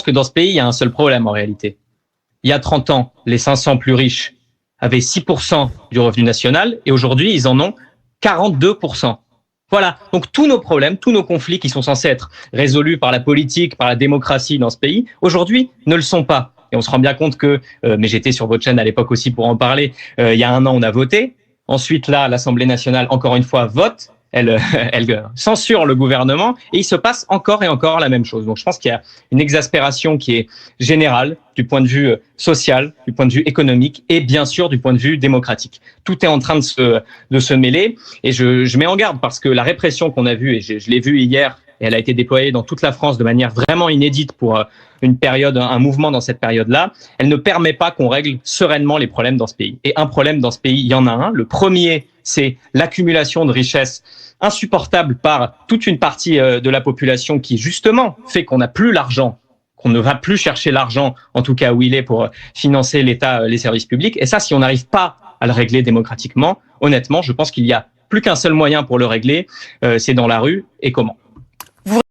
que dans ce pays, il y a un seul problème en réalité. Il y a 30 ans, les 500 plus riches avaient 6% du revenu national et aujourd'hui, ils en ont 42%. Voilà, donc tous nos problèmes, tous nos conflits qui sont censés être résolus par la politique, par la démocratie dans ce pays, aujourd'hui ne le sont pas. Et on se rend bien compte que, mais j'étais sur votre chaîne à l'époque aussi pour en parler, il y a un an on a voté, ensuite là l'Assemblée nationale encore une fois vote, elle censure le gouvernement et il se passe encore et encore la même chose. Donc je pense qu'il y a une exaspération qui est générale du point de vue social, du point de vue économique et bien sûr du point de vue démocratique. Tout est en train de se mêler et je mets en garde parce que la répression qu'on a vue, et je l'ai vue hier, et elle a été déployée dans toute la France de manière vraiment inédite pour une période, un mouvement dans cette période-là, elle ne permet pas qu'on règle sereinement les problèmes dans ce pays. Et un problème dans ce pays, il y en a un. Le premier, c'est l'accumulation de richesses insupportable par toute une partie de la population qui, justement, fait qu'on n'a plus l'argent, qu'on ne va plus chercher l'argent, en tout cas où il est, pour financer l'État, les services publics. Et ça, si on n'arrive pas à le régler démocratiquement, honnêtement, je pense qu'il y a plus qu'un seul moyen pour le régler, c'est dans la rue. Et comment ?